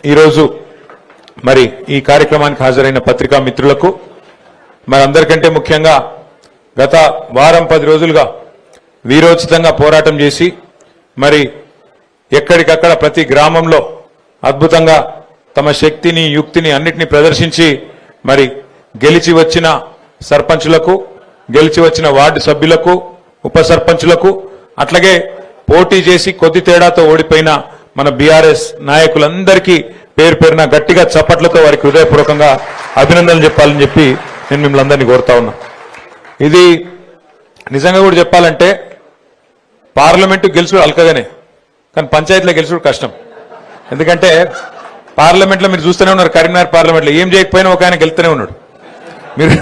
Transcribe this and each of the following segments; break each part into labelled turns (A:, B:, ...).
A: ఈరోజు మరి ఈ కార్యక్రమానికి హాజరైన పత్రికా మిత్రులకు మరి అందరికంటే ముఖ్యంగా గత వారం 10 రోజులుగా వీరోచితంగా పోరాటం చేసి మరి ఎక్కడికక్కడ ప్రతి గ్రామంలో అద్భుతంగా తమ శక్తిని యుక్తిని అన్నిటిని ప్రదర్శించి మరి గెలిచి వచ్చిన సర్పంచులకు గెలిచి వచ్చిన వార్డు సభ్యులకు ఉప సర్పంచులకు అట్లాగే పోటీ చేసి కొద్ది తేడాతో ఓడిపోయిన మన బీఆర్ఎస్ నాయకులందరికీ పేరు పేరున గట్టిగా చప్పట్లతో వారికి హృదయపూర్వకంగా అభినందనలు చెప్పాలని చెప్పి నేను మిమ్మల్ని అందరినీ కోరుతా ఉన్నా. ఇది నిజంగా కూడా చెప్పాలంటే పార్లమెంటు గెలుచుడు అల్కగానే, కానీ పంచాయతీలో గెలుచుడు కష్టం. ఎందుకంటే పార్లమెంట్లో మీరు చూస్తూనే ఉన్నారు, కరీంనగర్ పార్లమెంట్లో ఏం చేయకపోయినా ఒక ఆయన గెలుతూనే ఉన్నాడు. మీరు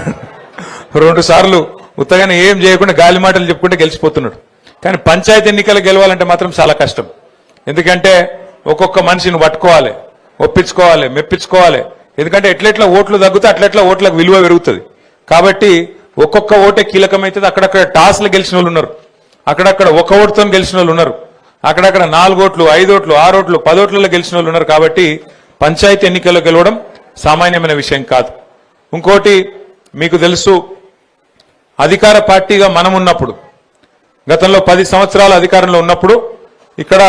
A: 2 సార్లు ఉత్తగానే ఏం చేయకుండా గాలి మాటలు చెప్పుకుంటే గెలిచిపోతున్నాడు. కానీ పంచాయతీ ఎన్నికలు గెలవాలంటే మాత్రం చాలా కష్టం. ఎందుకంటే ఒక్కొక్క మనిషిని పట్టుకోవాలి, ఒప్పించుకోవాలి, మెప్పించుకోవాలి. ఎందుకంటే ఎట్లెట్లా ఓట్లు తగ్గుతాయి అట్లెట్లా ఓట్లకు విలువ పెరుగుతుంది. కాబట్టి ఒక్కొక్క ఓటే కీలకమైతుంది. అక్కడక్కడ టాస్లు గెలిచిన వాళ్ళు ఉన్నారు, అక్కడక్కడ 1 ఓటుతో గెలిచిన వాళ్ళు ఉన్నారు, అక్కడక్కడ 4 ఓట్లు 5 ఓట్లు 6 ఓట్లు 10 ఓట్లలో గెలిచిన వాళ్ళు ఉన్నారు. కాబట్టి పంచాయతీ ఎన్నికల్లో గెలవడం సామాన్యమైన విషయం కాదు. ఇంకోటి మీకు తెలుసు, అధికార పార్టీగా మనం ఉన్నప్పుడు గతంలో 10 సంవత్సరాల అధికారంలో ఉన్నప్పుడు ఇక్కడ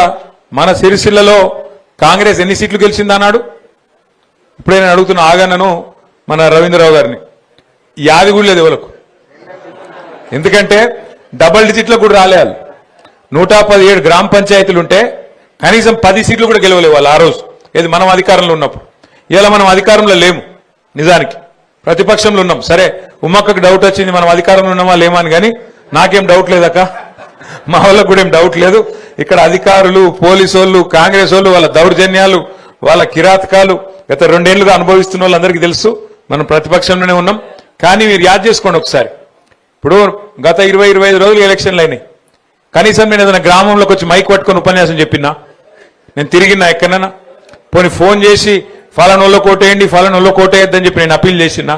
A: మన సిరిసిల్లలో కాంగ్రెస్ ఎన్ని సీట్లు గెలిచిందన్నాడు. ఇప్పుడే నేను అడుగుతున్న ఆగన్నను మన రవీంద్రరావు గారిని, యాది కూడా లేదు ఎవరికి. ఎందుకంటే డబల్ డిజిట్లో కూడా రాలేదు. 117 గ్రామ పంచాయతీలు ఉంటే కనీసం 10 సీట్లు కూడా గెలవలేవు వాళ్ళు ఆ రోజు. ఏది మనం అధికారంలో ఉన్నప్పుడు. ఇలా మనం అధికారంలో లేము, నిజానికి ప్రతిపక్షంలో ఉన్నాం. సరే ఉమ్మక్కకు డౌట్ వచ్చింది మనం అధికారంలో ఉన్నామా లేమా అని, కానీ నాకేం డౌట్ లేదక్క, మా వాళ్ళకు కూడా ఏం డౌట్ లేదు. ఇక్కడ అధికారులు, పోలీసు వాళ్ళు, కాంగ్రెస్ వాళ్ళు, వాళ్ళ దౌర్జన్యాలు, వాళ్ళ కిరాతకాలు గత 2 ఏళ్లుగా అనుభవిస్తున్న వాళ్ళందరికీ తెలుసు. మనం ప్రతిపక్షంలోనే ఉన్నాం. కానీ మీరు యాద్ చేసుకోండి ఒకసారి, ఇప్పుడు గత 20-25 రోజులు ఎలక్షన్లు అయినాయి. కనీసం నేను ఏదైనా గ్రామంలోకి వచ్చి మైక్ పట్టుకొని ఉపన్యాసం చెప్పినా, నేను తిరిగినా ఎక్కడైనా, పోనీ ఫోన్ చేసి ఫలానోళ్ళో కోటేయండి ఫలానోళ్ళో కోటేయద్దని చెప్పి నేను అప్పీల్ చేసినా.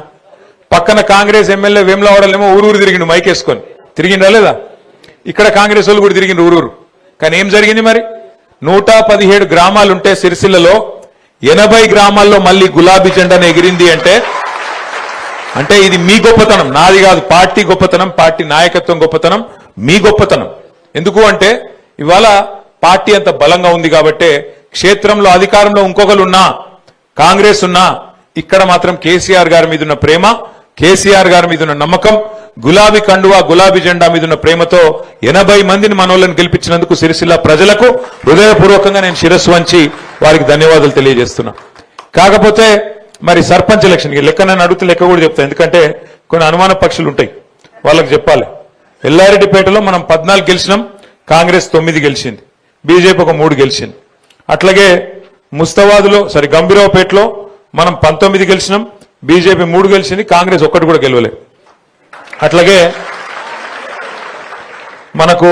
A: పక్కన కాంగ్రెస్ ఎమ్మెల్యే వేములవాడలేమో ఊరూరు తిరిగిండు మైక్ వేసుకొని, తిరిగిండా లేదా? ఇక్కడ కాంగ్రెస్ వాళ్ళు కూడా తిరిగిండు ఊరూరు. కానీ ఏం జరిగింది మరి? 117 గ్రామాలుంటే సిరిసిల్లలో 80 గ్రామాల్లో మళ్ళీ గులాబీ జెండాను ఎగిరింది అంటే ఇది మీ గొప్పతనం, నాది కాదు. పార్టీ గొప్పతనం, పార్టీ నాయకత్వం గొప్పతనం, మీ గొప్పతనం. ఎందుకు అంటే ఇవాళ పార్టీ అంత బలంగా ఉంది కాబట్టే క్షేత్రంలో అధికారంలో ఇంకొకరు ఉన్నా, కాంగ్రెస్ ఉన్నా, ఇక్కడ మాత్రం కేసీఆర్ గారి మీద ఉన్న ప్రేమ, కేసీఆర్ గారి మీద ఉన్న నమ్మకం, గులాబీ కండువా గులాబీ జెండా మీద ఉన్న ప్రేమతో 80 మందిని మనోళ్ళని గెలిపించినందుకు సిరిసిల్ల ప్రజలకు హృదయపూర్వకంగా నేను శిరస్సు వంచి వారికి ధన్యవాదాలు తెలియజేస్తున్నా. కాకపోతే మరి సర్పంచ్ ఎలక్షన్ లెక్క నన్ను అడిగితే లెక్క కూడా చెప్తాను. ఎందుకంటే కొన్ని అనుమాన పక్షులు ఉంటాయి, వాళ్ళకి చెప్పాలి. ఎల్లారెడ్డిపేటలో మనం 14 గెలిచినాం, కాంగ్రెస్ 9 గెలిచింది, బీజేపీ ఒక 3 గెలిచింది. అట్లాగే ముస్తాబాద్లో గంభీరావుపేటలో మనం 19 గెలిచినాం, బీజేపీ 3 గెలిచింది, కాంగ్రెస్ 1 కూడా గెలవలేదు. అట్లాగే మనకు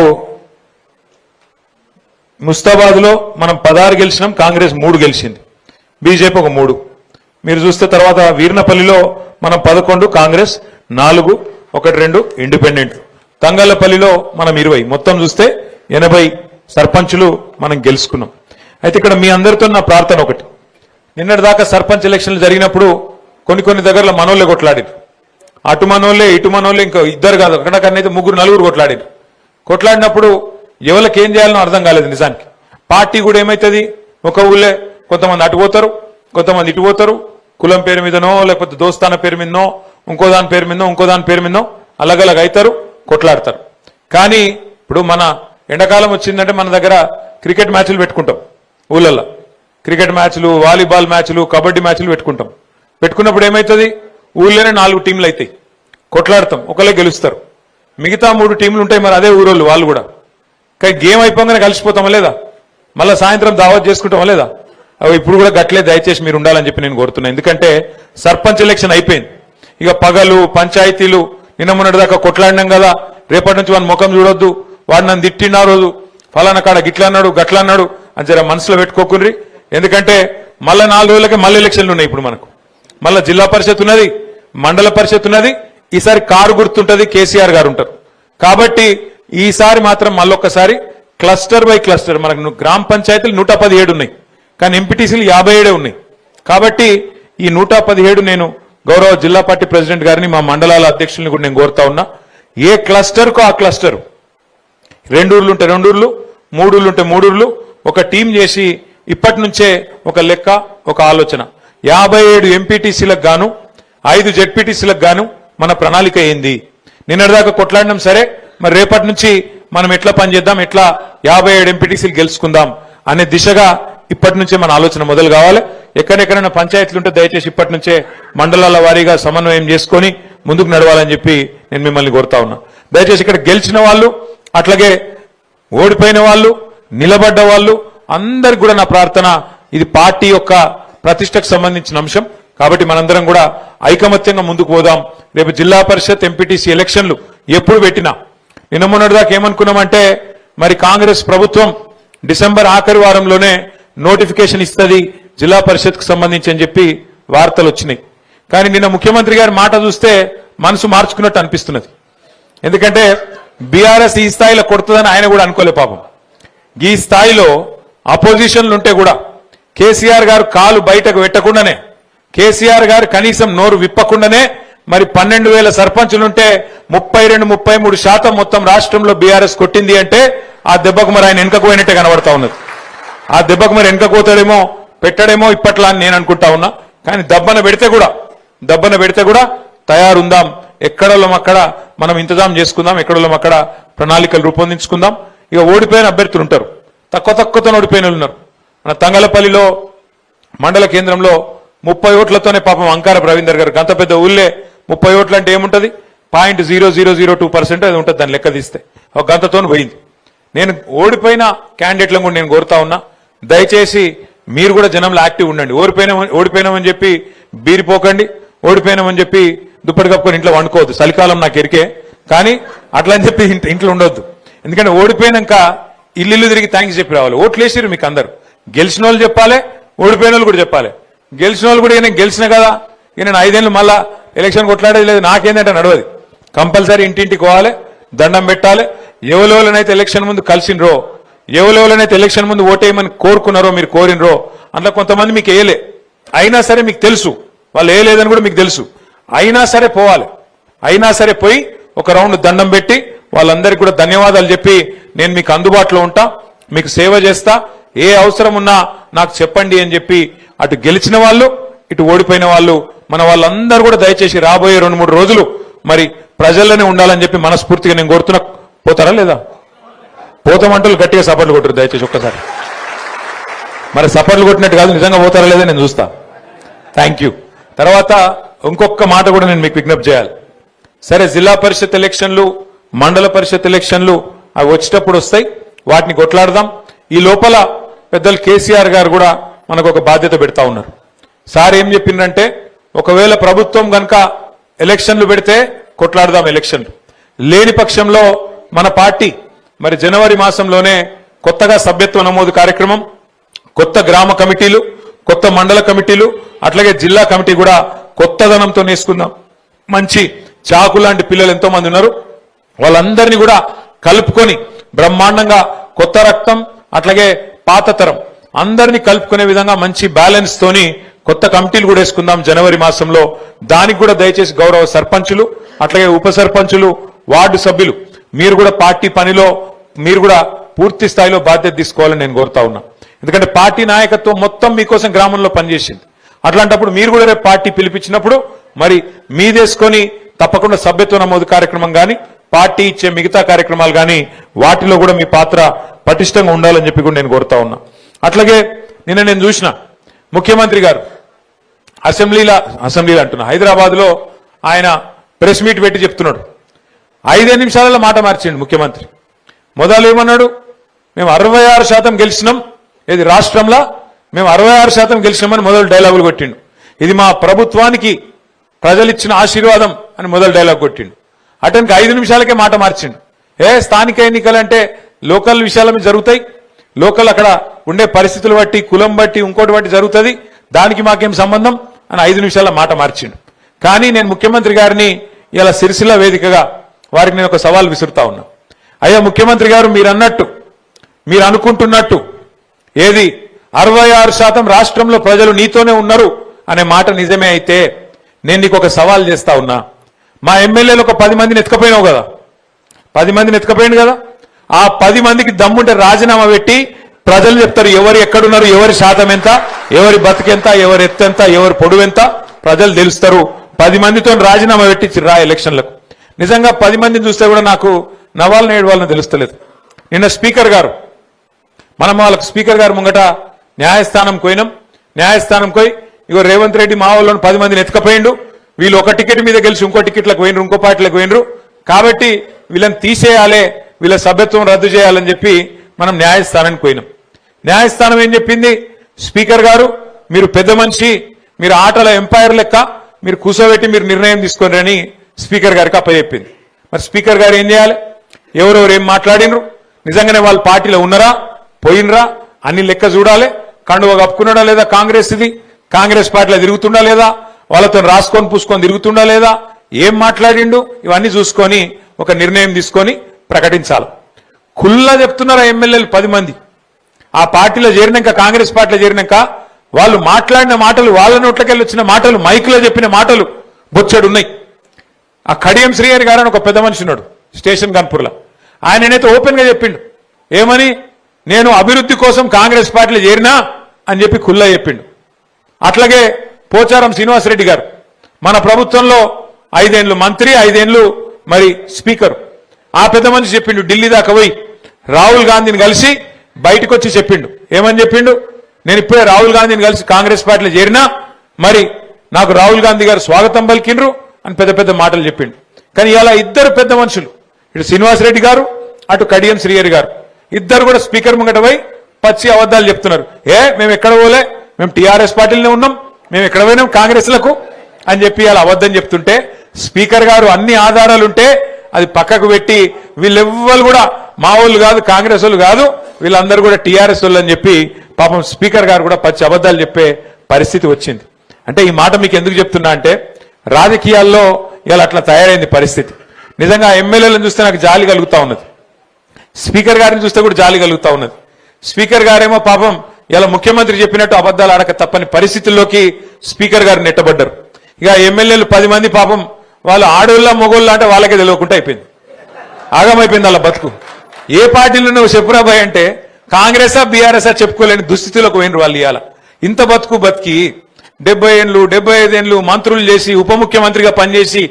A: ముస్తాబాద్లో మనం 16 గెలిచినాం, కాంగ్రెస్ 3 గెలిచింది, బీజేపీ ఒక 3. మీరు చూస్తే తర్వాత వీర్నపల్లిలో మనం 11, కాంగ్రెస్ 4, 1-2 ఇండిపెండెంట్. తంగళ్లపల్లిలో మనం 20. మొత్తం చూస్తే 80 సర్పంచులు మనం గెలుచుకున్నాం. అయితే ఇక్కడ మీ అందరితో నా ప్రార్థన ఒకటి, నిన్నటిదాకా సర్పంచ్ ఎలక్షన్లు జరిగినప్పుడు కొన్ని దగ్గరలో మనోళ్ళే కొట్లాడారు. అటు మనోళ్ళే ఇటు మనోళ్ళే, ఇంకా 2 కాదు, అక్కడకన్నైతే 3-4 కొట్లాడారు. కొట్లాడినప్పుడు ఎవరికి ఏం చేయాలనో అర్థం కాలేదు. నిజానికి పార్టీ కూడా ఏమవుతుంది, ఒక ఊళ్ళే కొంతమంది అటు పోతారు, కొంతమంది ఇటు పోతారు, కులం పేరు మీదనో లేకపోతే దోస్తాన పేరు మీదనో ఇంకో దాని పేరు మీదనో అలగలగ అవుతారు, కొట్లాడతారు. కానీ ఇప్పుడు మన ఎండాకాలం వచ్చిందంటే మన దగ్గర క్రికెట్ మ్యాచ్లు పెట్టుకుంటాం, ఊళ్ళల్లో క్రికెట్ మ్యాచ్లు, వాలీబాల్ మ్యాచ్లు, కబడ్డీ మ్యాచ్లు పెట్టుకున్నప్పుడు ఏమవుతుంది, ఊళ్ళోనే 4 టీంలు అవుతాయి, కొట్లాడతాం, ఒకళ్ళే గెలుస్తారు, మిగతా 3 టీంలు ఉంటాయి. మరి అదే ఊరోళ్ళు వాళ్ళు కూడా. కానీ గేమ్ అయిపోగానే కలిసిపోతామా లేదా, మళ్ళీ సాయంత్రం దావత్ చేసుకుంటామా లేదా? ఇప్పుడు కూడా గట్లే దయచేసి మీరు ఉండాలని చెప్పి నేను కోరుతున్నా. ఎందుకంటే సర్పంచ్ ఎలక్షన్ అయిపోయింది, ఇక పగలు పంచాయతీలు నిన్న మొన్నటి దాకా కొట్లాడినాం కదా, రేపటి నుంచి వాడిని ముఖం చూడొద్దు, వాడు నన్ను తిట్టిన రోజు ఫలానా కాడ గిట్లా అన్నాడు గట్లా అన్నాడు అని జర మనసులో పెట్టుకోకుండ్రి. ఎందుకంటే మళ్ళీ 4 రోజులకే మళ్ళీ ఎలక్షన్లు ఉన్నాయి. ఇప్పుడు మనకు మళ్ళీ జిల్లా పరిషత్ ఉన్నది, మండల పరిషత్ ఉన్నది, ఈసారి కారు గుర్తుంటది, కేసీఆర్ గారు ఉంటారు. కాబట్టి ఈసారి మాత్రం మళ్ళొక్కసారి క్లస్టర్ బై క్లస్టర్ మనకు గ్రామ పంచాయతీలు 117 ఉన్నాయి, కానీ ఎంపీటీసీలు 57 ఉన్నాయి. కాబట్టి ఈ 117 నేను గౌరవ జిల్లా పార్టీ ప్రెసిడెంట్ గారిని మా మండలాల అధ్యక్షుల్ని కూడా నేను కోరుతా ఉన్నా, ఏ క్లస్టర్కు ఆ క్లస్టర్, 2 ఊర్లు ఉంటే 2 ఊర్లు, 3 ఊర్లు ఉంటే 3 ఊర్లు, ఒక టీం చేసి ఇప్పటి నుంచే ఒక లెక్క, ఒక ఆలోచన. 57 ఎంపీటీసీలకు గాను 5 జెడ్పీటీసీలకు గాను మన ప్రణాళిక ఏంది? నిన్నటిదాకా కొట్లాడినాం, సరే మరి రేపటి నుంచి మనం ఎట్లా పనిచేద్దాం, ఎట్లా 57 ఎంపీటీసీలు గెలుచుకుందాం అనే దిశగా ఇప్పటి నుంచే మన ఆలోచన మొదలు కావాలి. ఎక్కడెక్కడైనా పంచాయతీలు ఉంటే దయచేసి ఇప్పటి నుంచే మండలాల వారీగా సమన్వయం చేసుకొని ముందుకు నడవాలని చెప్పి నేను మిమ్మల్ని కోరుతా ఉన్నా. దయచేసి ఇక్కడ గెలిచిన వాళ్ళు, అట్లాగే ఓడిపోయిన వాళ్ళు, నిలబడ్డ వాళ్ళు అందరికి కూడా నా ప్రార్థన, ఇది పార్టీ యొక్క ప్రతిష్టకు సంబంధించిన అంశం కాబట్టి మనందరం కూడా ఐకమత్యంగా ముందుకు పోదాం. రేపు జిల్లా పరిషత్ ఎంపీటీసీ ఎలక్షన్లు ఎప్పుడు పెట్టినా, నిన్న మొన్నటిదాకా ఏమనుకున్నామంటే మరి కాంగ్రెస్ ప్రభుత్వం డిసెంబర్ ఆఖరి వారంలోనే నోటిఫికేషన్ ఇస్తుంది జిల్లా పరిషత్కు సంబంధించి అని చెప్పి వార్తలు వచ్చినాయి. కానీ నిన్న ముఖ్యమంత్రి గారి మాట చూస్తే మనసు మార్చుకున్నట్టు అనిపిస్తున్నది. ఎందుకంటే బీఆర్ఎస్ ఈ స్థాయిలో కొడుతుందని ఆయన కూడా అనుకోలే పాపం. ఈ స్థాయిలో అపోజిషన్లు ఉంటే కూడా కేసీఆర్ గారు కాలు బయటకు పెట్టకుండానే, కేసీఆర్ గారు కనీసం నోరు విప్పకుండానే మరి 12,000 సర్పంచులుంటే 32-33% మొత్తం రాష్ట్రంలో బీఆర్ఎస్ కొట్టింది అంటే ఆ దెబ్బకు మరి ఆయన వెనుకకు పోయినట్టే కనబడతా ఉన్నది. ఆ దెబ్బకు మరి వెనుక పోతాడేమో, పెట్టడేమో ఇప్పట్లా అని నేను అనుకుంటా ఉన్నా. కానీ దబ్బన పెడితే కూడా తయారుందాం. ఎక్కడోళ్ళం అక్కడ మనం ఇంతజాం చేసుకుందాం, ఎక్కడోళ్ళం అక్కడ ప్రణాళికలు రూపొందించుకుందాం. ఇక ఓడిపోయిన అభ్యర్థులు ఉంటారు, తక్కువతో ఓడిపోయిన ఉన్నారు. మన తంగలపల్లిలో మండల కేంద్రంలో 30 ఓట్లతోనే పాపం అంకార రవీందర్ గారు, గంత పెద్ద ఊళ్ళే 30 ఓట్లు అంటే ఏముంటది, 0.0002% అది ఉంటుంది. దాన్ని లెక్క తీస్తే ఒక గంతతో పోయింది. నేను ఓడిపోయిన క్యాండిడేట్లను కూడా నేను కోరుతా ఉన్నా, దయచేసి మీరు కూడా జనంలో యాక్టివ్ ఉండండి. ఓడిపోయినామని చెప్పి బీరిపోకండి, ఓడిపోయినామని చెప్పి దుప్పటి కప్పుకొని ఇంట్లో వండుకోవద్దు. చలికాలం నాకు ఎరికే, కానీ అట్లా అని చెప్పి ఇంట్లో ఉండొద్దు. ఎందుకంటే ఓడిపోయినాక ఇల్లు తిరిగి థ్యాంక్స్ చెప్పి రావాలి. ఓట్లు వేసిరు మీకు అందరు, గెలిచిన వాళ్ళు చెప్పాలి, ఓడిపోయిన వాళ్ళు కూడా చెప్పాలి. గెలిచిన వాళ్ళు కూడా నేను గెలిచిన కదా, నేను 5 ఏళ్ళు మళ్ళా ఎలక్షన్ కొట్లాడేది లేదు, నాకేందంటే నడవది. కంపల్సరీ ఇంటింటికి పోవాలి, దండం పెట్టాలి. ఎవరెవరైతే ఎలక్షన్ ముందు కలిసినరో, ఎవరెవరైతే ఎలక్షన్ ముందు ఓటేయమని కోరుకున్నారో, మీరు కోరినరో, అందులో కొంతమంది మీకు వేయలే, అయినా సరే మీకు తెలుసు వాళ్ళు వేయలేదని కూడా మీకు తెలుసు. అయినా సరే పోవాలి, అయినా సరే పోయి ఒక రౌండ్ దండం పెట్టి వాళ్ళందరికీ కూడా ధన్యవాదాలు చెప్పి నేను మీకు అందుబాటులో ఉంటా, మీకు సేవ చేస్తా, ఏ అవసరం ఉన్నా నాకు చెప్పండి అని చెప్పి అటు గెలిచిన వాళ్ళు, ఇటు ఓడిపోయిన వాళ్ళు, మన వాళ్ళందరూ కూడా దయచేసి రాబోయే 2-3 రోజులు మరి ప్రజల్లోనే ఉండాలని చెప్పి మనస్ఫూర్తిగా నేను కోరుతున్నా. పోతారా లేదా? పోతామంటూ గట్టిగా సపోర్ట్లు కొట్టరు దయచేసి ఒక్కసారి. మరి సపోర్ట్లు కొట్టినట్టు కాదు, నిజంగా పోతారా లేదా నేను చూస్తా. Thank you. తర్వాత ఇంకొక మాట కూడా నేను మీకు విజ్ఞప్తి చేయాలి. సరే, జిల్లా పరిషత్ ఎలక్షన్లు, మండల పరిషత్ ఎలక్షన్లు అవి వచ్చేటప్పుడు వస్తాయి, వాటిని కొట్లాడదాం. ఈ లోపల పెద్దలు కేసీఆర్ గారు కూడా మనకు ఒక బాధ్యత పెడతా ఉన్నారు. సార్ ఏం చెప్పిందంటే, ఒకవేళ ప్రభుత్వం కనుక ఎలక్షన్లు పెడితే కొట్లాడదాం, ఎలక్షన్లు లేని పక్షంలో మన పార్టీ మరి జనవరి మాసంలోనే కొత్తగా సభ్యత్వ నమోదు కార్యక్రమం, కొత్త గ్రామ కమిటీలు, కొత్త మండల కమిటీలు, అట్లాగే జిల్లా కమిటీ కూడా కొత్తదనంతో నేసుకుందాం. మంచి చాకు లాంటి పిల్లలు ఎంతో మంది ఉన్నారు, వాళ్ళందరినీ కూడా కలుపుకొని బ్రహ్మాండంగా కొత్త రక్తం అట్లాగే పాత తరం అందరినీ కలుపుకునే విధంగా మంచి బ్యాలెన్స్ తోని కొత్త కమిటీలు కూడా వేసుకుందాం జనవరి మాసంలో. దానికి కూడా దయచేసి గౌరవ సర్పంచులు, అట్లాగే ఉప సర్పంచులు, వార్డు సభ్యులు మీరు కూడా పార్టీ పనిలో మీరు కూడా పూర్తి స్థాయిలో బాధ్యత తీసుకోవాలని నేను కోరుతా ఉన్నా. ఎందుకంటే పార్టీ నాయకత్వం మొత్తం మీకోసం గ్రామంలో పనిచేసింది. అట్లాంటప్పుడు మీరు కూడా రేపు పార్టీ పిలిపించినప్పుడు మరి మీదేసుకొని తప్పకుండా సభ్యత్వ నమోదు కార్యక్రమం కానీ, పార్టీ ఇచ్చే మిగతా కార్యక్రమాలు కానీ వాటిలో కూడా మీ పాత్ర పటిష్టంగా ఉండాలని చెప్పి కూడా నేను కోరుతా ఉన్నా. అట్లాగే నిన్న నేను చూసిన ముఖ్యమంత్రి గారు అసెంబ్లీలో అంటున్నా, హైదరాబాద్ లో ఆయన ప్రెస్ మీట్ పెట్టి చెప్తున్నాడు. 5 నిమిషాలలో మాట మార్చిండు ముఖ్యమంత్రి. మొదలు ఏమన్నాడు, మేము 66% గెలిచినాం, ఇది రాష్ట్రంలో మేము 66% గెలిచినామని మొదలు డైలాగులు కొట్టిండు. ఇది మా ప్రభుత్వానికి ప్రజలిచ్చిన ఆశీర్వాదం అని మొదలు డైలాగ్ కొట్టిండు. అతనికి 5 నిమిషాలకే మాట మార్చిండు. స్థానిక ఎన్నికలంటే లోకల్ విషయాల మీద జరుగుతాయి, లోకల్ అక్కడ ఉండే పరిస్థితులు బట్టి, కులం బట్టి, ఇంకోటి బట్టి జరుగుతుంది, దానికి మాకేం సంబంధం అని 5 నిమిషాల మాట మార్చిండు. కానీ నేను ముఖ్యమంత్రి గారిని ఇలా సిరిసిల్ల వేదికగా వారికి నేను ఒక సవాల్ విసురుతా ఉన్నా. అయ్యా ముఖ్యమంత్రి గారు, మీరు అనుకుంటున్నట్టు ఏది 66% రాష్ట్రంలో ప్రజలు నీతోనే ఉన్నారు అనే మాట నిజమే అయితే నేను నీకు ఒక సవాల్ చేస్తా ఉన్నా. మా ఎమ్మెల్యేలు ఒక 10 మందిని ఎత్తుకపోయినావు కదా, 10 మందిని ఎత్తుకపోయింది కదా. ఆ 10 మందికి దమ్ముంటే రాజీనామా పెట్టి ప్రజలు చెప్తారు ఎవరు ఎక్కడున్నారు, ఎవరి శాతం ఎంత, ఎవరి బతుకెంత, ఎవరి ఎత్తెంత, ఎవరి పొడువు ఎంత ప్రజలు తెలుస్తారు. 10 మందితో రాజీనామా పెట్టి రా ఎలక్షన్లకు. నిజంగా 10 మందిని చూస్తే కూడా నాకు నవ్వాలని ఏడవాలని తెలుస్తలేదు. నిన్న స్పీకర్ గారు మనం వాళ్ళకు స్పీకర్ గారు ముంగట న్యాయస్థానం పోయినాం. న్యాయస్థానం పోయి ఇగో రేవంత్ రెడ్డి మా వాళ్ళని 10 మందిని ఎత్తుకపోయిండు, వీళ్ళు ఒక టికెట్ మీద గెలిచి ఇంకో టికెట్లకు పోయినరు, ఇంకో పార్టీలకు పోయినరు, కాబట్టి వీళ్ళని తీసేయాలి, వీళ్ళ సభ్యత్వం రద్దు చేయాలని చెప్పి మనం న్యాయస్థానానికి పోయినాం. న్యాయస్థానం ఏం చెప్పింది, స్పీకర్ గారు మీరు పెద్ద మనిషి, మీరు ఆటల ఎంపైర్ లెక్క మీరు కూర్చోబెట్టి మీరు నిర్ణయం తీసుకోండి అని స్పీకర్ గారికి అప్పచెప్పింది. మరి స్పీకర్ గారు ఏం చేయాలి, ఎవరెవరు ఏం మాట్లాడినరు, నిజంగానే వాళ్ళ పార్టీలో ఉన్నారా పోయినరా అన్ని లెక్క చూడాలి. కండువ కప్పుకున్నాడా లేదా కాంగ్రెస్, ఇది కాంగ్రెస్ పార్టీలో తిరుగుతుండా లేదా, వాళ్ళతో రాసుకొని పూసుకొని తిరుగుతుండా లేదా, ఏం మాట్లాడిండు, ఇవన్నీ చూసుకొని ఒక నిర్ణయం తీసుకొని ప్రకటించాలి. కుల్లా చెప్తున్నారా ఎమ్మెల్యేలు 10 మంది ఆ పార్టీలో చేరినాక, కాంగ్రెస్ పార్టీలో చేరినాక వాళ్ళు మాట్లాడిన మాటలు, వాళ్ళ నోట్లకెళ్ళి వచ్చిన మాటలు, మైకులో చెప్పిన మాటలు బొచ్చెడు ఉన్నాయి. ఆ కడియం శ్రీహరి గారు అని ఒక పెద్ద మనిషి ఉన్నాడు స్టేషన్ కాన్పూర్లో, ఆయననైతే ఓపెన్ గా చెప్పిండు ఏమని, నేను అభివృద్ధి కోసం కాంగ్రెస్ పార్టీలో చేరినా అని చెప్పి కుల్లా చెప్పిండు. అట్లాగే పోచారం శ్రీనివాసరెడ్డి గారు మన ప్రభుత్వంలో 5 ఏళ్లు మంత్రి, 5 ఏళ్లు మరి స్పీకర్. ఆ పెద్ద మనిషి చెప్పిండు ఢిల్లీ దాకా పోయి రాహుల్ గాంధీని కలిసి బయటకు వచ్చి చెప్పిండు. ఏమని చెప్పిండు, నేను ఇప్పుడే రాహుల్ గాంధీని కలిసి కాంగ్రెస్ పార్టీలో చేరినా, మరి నాకు రాహుల్ గాంధీ గారు స్వాగతం పలికిండ్రు అని పెద్ద పెద్ద మాటలు చెప్పిండు. కానీ ఇలా ఇద్దరు పెద్ద మనుషులు, ఇటు శ్రీనివాసరెడ్డి గారు అటు కడియం శ్రీహరి గారు, ఇద్దరు కూడా స్పీకర్ ముంగట పోయి పచ్చి అబద్ధాలు చెప్తున్నారు. మేము ఎక్కడ పోలే, మేము టీఆర్ఎస్ పార్టీలోనే ఉన్నాం, మేము ఎక్కడ పోయినాం కాంగ్రెస్లకు అని చెప్పి అలా అబద్ధం చెప్తుంటే స్పీకర్ గారు అన్ని ఆధారాలుంటే అది పక్కకు పెట్టి వీళ్ళెవ్వరు కూడా మా వాళ్ళు కాదు, కాంగ్రెస్ వాళ్ళు కాదు, వీళ్ళందరూ కూడా టీఆర్ఎస్ వాళ్ళు అని చెప్పి పాపం స్పీకర్ గారు కూడా పచ్చి అబద్ధాలు చెప్పే పరిస్థితి వచ్చింది. అంటే ఈ మాట మీకు ఎందుకు చెప్తున్నా అంటే రాజకీయాల్లో ఇలా అట్లా తయారైంది పరిస్థితి. నిజంగా ఎమ్మెల్యేలను చూస్తే నాకు జాలి కలుగుతా ఉన్నది, స్పీకర్ గారిని చూస్తే కూడా జాలి కలుగుతా ఉన్నది. స్పీకర్ గారేమో పాపం ఇలా ముఖ్యమంత్రి చెప్పినట్టు అబద్ధాలు ఆడక తప్పని పరిస్థితుల్లోకి స్పీకర్ గారు నెట్టబడ్డారు. ఇక ఎమ్మెల్యేలు 10 మంది పాపం వాళ్ళు ఆడోళ్ళ మొగోళ్ళ అంటే వాళ్ళకే తెలియకుండా అయిపోయింది, ఆగమైపోయింది వాళ్ళ బతుకు. ఏ పార్టీలో నువ్వు చెప్పురాబాయ్ అంటే కాంగ్రెసా బీఆర్ఎస్ఆ చెప్పుకోలేని దుస్థితిలోకి పోయినరు వాళ్ళు. ఇవాళ ఇంత బతుకు బతికి 70 ఏళ్ళు 75 ఏళ్ళు మంత్రులు చేసి ఉప ముఖ్యమంత్రిగా పనిచేసి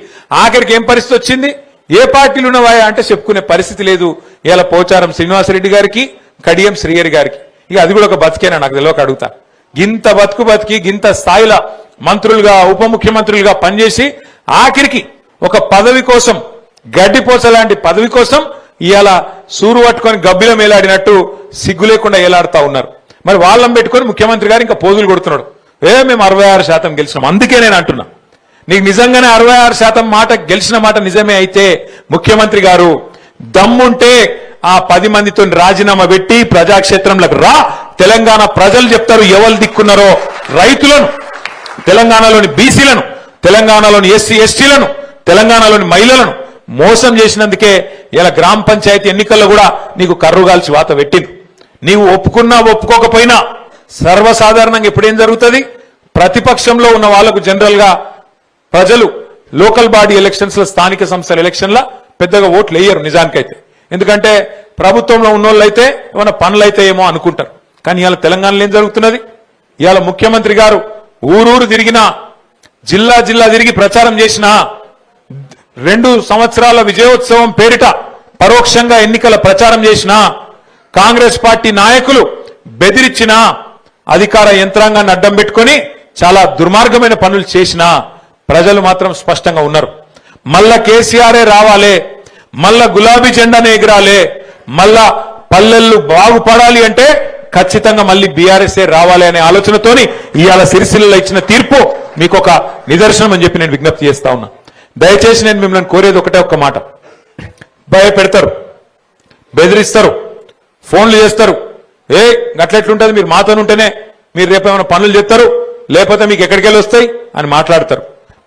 A: ఆఖరికి ఏం పరిస్థితి వచ్చింది, ఏ పార్టీలు ఉన్నవా అంటే చెప్పుకునే పరిస్థితి లేదు. ఇలా పోచారం శ్రీనివాసరెడ్డి గారికి, కడియం శ్రీహరి గారికి. ఇక అది కూడా ఒక బతికేనా నాకు తెలియక అడుగుతా. గింత బతుకు బతికి గింత స్థాయిలో మంత్రులుగా ఉప ముఖ్యమంత్రులుగా పనిచేసి ఆఖరికి ఒక పదవి కోసం, గడ్డిపోస లాంటి పదవి కోసం ఇవాళ సూరు పట్టుకొని గబ్బిలం ఏలాడినట్టు సిగ్గు లేకుండా ఏలాడుతా ఉన్నారు. మరి వాళ్ళని పెట్టుకొని ముఖ్యమంత్రి గారు ఇంకా పోజులు కొడుతున్నాడు, మేము 66% గెలిచినాం. అందుకే నేను అంటున్నా, నీకు నిజంగానే 66% మాట గెలిచిన మాట నిజమే అయితే ముఖ్యమంత్రి గారు దమ్ముంటే ఆ 10 మందితో రాజీనామా పెట్టి ప్రజాక్షేత్రంలోకి రా. తెలంగాణ ప్రజలు చెప్తారు ఎవరు దిక్కున్నారో, రైతులను, తెలంగాణలోని బీసీలను, తెలంగాణలోని ఎస్సీ ఎస్టీలను, తెలంగాణలోని మహిళలను మోసం చేసినందుకే ఇలా గ్రామ పంచాయతీ ఎన్నికల్లో కూడా నీకు కర్రుగాల్చి వాత పెట్టింది. నీవు ఒప్పుకున్నా ఒప్పుకోకపోయినా సర్వసాధారణంగా ఇప్పుడేం జరుగుతుంది, ప్రతిపక్షంలో ఉన్న వాళ్లకు జనరల్ గా ప్రజలు లోకల్ బాడీ ఎలక్షన్స్ లో, స్థానిక సంస్థల ఎలక్షన్ల పెద్దగా ఓట్లు వేయరు నిజానికైతే. ఎందుకంటే ప్రభుత్వంలో ఉన్నోళ్ళు అయితే ఏమైనా పనులైతే ఏమో అనుకుంటారు. కానీ ఇవాళ తెలంగాణలో ఏం జరుగుతున్నది, ఇవాళ ముఖ్యమంత్రి గారు ఊరూరు తిరిగినా, జిల్లా జిల్లా తిరిగి ప్రచారం చేసినా, 2 సంవత్సరాల విజయోత్సవం పేరిట పరోక్షంగా ఎన్నికల ప్రచారం చేసినా, కాంగ్రెస్ పార్టీ నాయకులు బెదిరించినా, అధికార యంత్రాంగాన్ని అడ్డం పెట్టుకొని చాలా దుర్మార్గమైన పనులు చేసినా ప్రజలు మాత్రం స్పష్టంగా ఉన్నారు. మళ్ళా కేసీఆరే రావాలే, మళ్ళా గులాబీ జెండానే ఎగరాలే, మళ్ళా పల్లెళ్ళు బాగుపడాలి అంటే ఖచ్చితంగా మళ్ళీ బీఆర్ఎస్ఏ రావాలి అనే ఆలోచనతోని ఇవాళ సిరిసిల్లలో ఇచ్చిన తీర్పు మీకు ఒక నిదర్శనం అని చెప్పి నేను విజ్ఞప్తి చేస్తా ఉన్నా. దయచేసి నేను మిమ్మల్ని కోరేది ఒకటే ఒక్క మాట, భయపెడతారు, బెదిరిస్తారు, ఫోన్లు చేస్తారు, గట్లెట్లుంటుంది, మీరు మాతో ఉంటేనే మీరు రేపు ఏమైనా పనులు చేస్తారు, లేకపోతే మీకు ఎక్కడికి వెళ్ళి వస్తాయి అని మాట్లాడతారు.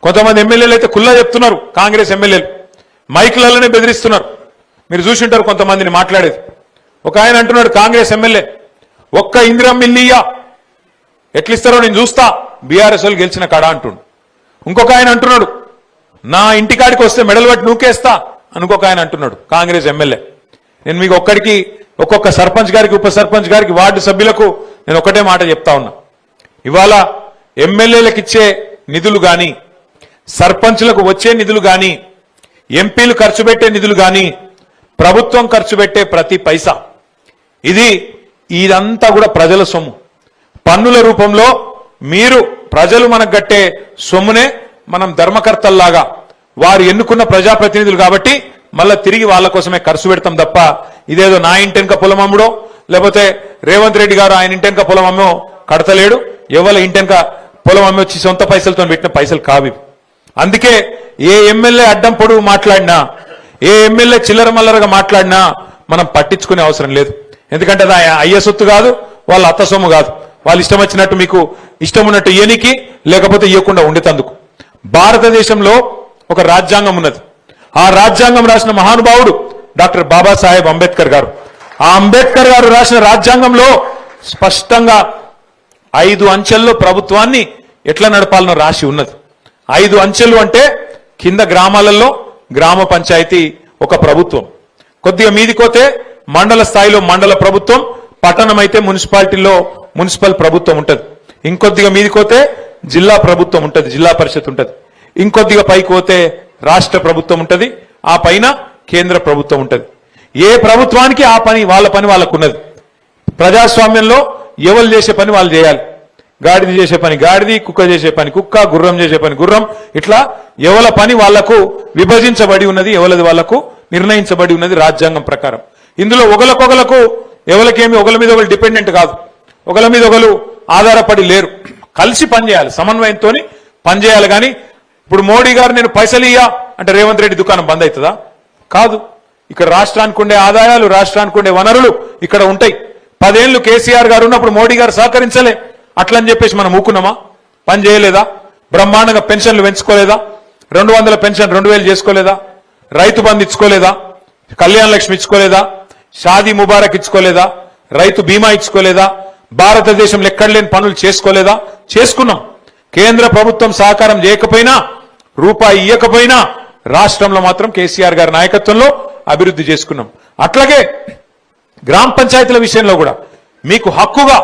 A: కొంతమంది ఎమ్మెల్యేలు అయితే కుల్లా చెప్తున్నారు, కాంగ్రెస్ ఎమ్మెల్యేలు మైకులలోనే బెదిరిస్తున్నారు. మీరు చూసింటారు కొంతమందిని మాట్లాడేది. ఒక ఆయన అంటున్నాడు, కాంగ్రెస్ ఎమ్మెల్యే, ఒక్క ఇందిరమ్మ ఇల్లు ఎట్లిస్తారో నేను చూస్తా బీఆర్ఎస్ వాళ్ళు గెలిచిన కాడ అంటుండు. ఇంకొక ఆయన అంటున్నాడు నా ఇంటికాడికి వస్తే మెడలు పట్టి నూకేస్తా ఇంకొక ఆయన అంటున్నాడు కాంగ్రెస్ ఎమ్మెల్యే. నేను మీకు ఒక్కొక్క సర్పంచ్ గారికి ఉప సర్పంచ్ గారికి వార్డు సభ్యులకు నేను ఒకటే మాట చెప్తా ఉన్నా. ఇవాళ ఎమ్మెల్యేలకు ఇచ్చే నిధులు గాని సర్పంచ్లకు వచ్చే నిధులు గాని ఎంపీలు ఖర్చు పెట్టే నిధులు గాని ప్రభుత్వం ఖర్చు పెట్టే ప్రతి పైసా ఇదంతా కూడా ప్రజల సొమ్ము. పన్నుల రూపంలో మీరు ప్రజలు మనకు కట్టే సొమ్మునే మనం ధర్మకర్తల్లాగా వారు ఎన్నుకున్న ప్రజాప్రతినిధులు కాబట్టి మళ్ళా తిరిగి వాళ్ళ కోసమే ఖర్చు పెడతాం తప్ప ఇదేదో నా ఇంటెనక పొలం అమ్ముడో లేకపోతే రేవంత్ రెడ్డి గారు ఆయన ఇంటెనక పొలం అమ్మో కడతలేడు, ఎవరి ఇంటెనక పొలం అమ్మి వచ్చి సొంత పైసలతో పెట్టిన పైసలు కావి. అందుకే ఏ ఎమ్మెల్యే అడ్డం పొడుగు మాట్లాడినా ఏ ఎమ్మెల్యే చిల్లర మల్లరగా మాట్లాడినా మనం పట్టించుకునే అవసరం లేదు. ఎందుకంటే అది అయ్యే సొత్తు కాదు, వాళ్ళ అత్త సొమ్ము కాదు. వాళ్ళు ఇష్టం వచ్చినట్టు మీకు ఇష్టం ఉన్నట్టు ఇయనికి లేకపోతే ఇవ్వకుండా ఉండేటందుకు. భారతదేశంలో ఒక రాజ్యాంగం ఉన్నది. ఆ రాజ్యాంగం రాసిన మహానుభావుడు డాక్టర్ బాబాసాహెబ్ అంబేద్కర్ గారు. ఆ అంబేద్కర్ గారు రాసిన రాజ్యాంగంలో స్పష్టంగా 5 అంచెల్లో ప్రభుత్వాన్ని ఎట్లా నడపాలనో రాసి ఉన్నది. 5 అంచెలు అంటే కింద గ్రామాలలో గ్రామ పంచాయతీ ఒక ప్రభుత్వం, కొద్దిగా మీదికోతే మండల స్థాయిలో మండల ప్రభుత్వం, పట్టణం అయితే మున్సిపాలిటీలో మున్సిపల్ ప్రభుత్వం ఉంటుంది. ఇంకొద్దిగా మీదికోతే జిల్లా ప్రభుత్వం ఉంటుంది, జిల్లా పరిషత్ ఉంటుంది. ఇంకొద్దిగా పైకి పోతే రాష్ట్ర ప్రభుత్వం ఉంటుంది, ఆ పైన కేంద్ర ప్రభుత్వం ఉంటుంది. ఏ ప్రభుత్వానికి ఆ పని వాళ్ళ పని వాళ్ళకు ఉన్నది. ప్రజాస్వామ్యంలో ఎవరు చేసే పని వాళ్ళు చేయాలి. గాడిద చేసే పని గాడిది, కుక్క చేసే పని కుక్క, గుర్రం చేసే పని గుర్రం, ఇట్లా ఎవల పని వాళ్లకు విభజించబడి ఉన్నది, ఎవలది వాళ్లకు నిర్ణయించబడి ఉన్నది రాజ్యాంగం ప్రకారం. ఇందులో ఒకరికొకలకు ఎవరికేమి ఒకరి మీద ఒకరు డిపెండెంట్ కాదు, ఒకరి మీద ఒకరు ఆధారపడి లేరు. కలిసి పనిచేయాలి, సమన్వయంతో పనిచేయాలి. కానీ ఇప్పుడు మోడీ గారు నేను పైసలు ఇయ్యా అంటే రేవంత్ రెడ్డి దుకాణం బంద్ అవుతుందా? కాదు. ఇక్కడ రాష్ట్రానికి ఉండే ఆదాయాలు, రాష్ట్రానికి ఉండే వనరులు ఇక్కడ ఉంటాయి. 10 ఏళ్లు కేసీఆర్ గారు ఉన్నప్పుడు మోడీ గారు సహకరించలే, అట్లని చెప్పేసి మనం ఊకున్నామా? పని చేయలేదా? బ్రహ్మాండంగా పెన్షన్లు పెంచుకోలేదా? 200 పెన్షన్ 2000 చేసుకోలేదా? రైతు బంధు ఇచ్చుకోలేదా? కళ్యాణ లక్ష్మి ఇచ్చుకోలేదా? షాదీ ముబారక్ ఇచ్చుకోలేదా? రైతు బీమా ఇచ్చుకోలేదా? భారతదేశంలో ఎక్కడ లేని పనులు చేసుకోలేదా? చేసుకున్నాం. కేంద్ర ప్రభుత్వం సహకారం చేయకపోయినా, రూపాయి ఇయ్యకపోయినా రాష్ట్రంలో మాత్రం కేసీఆర్ గారి నాయకత్వంలో అభివృద్ధి చేసుకున్నాం. అట్లాగే గ్రామ పంచాయతీల విషయంలో కూడా మీకు హక్కుగా,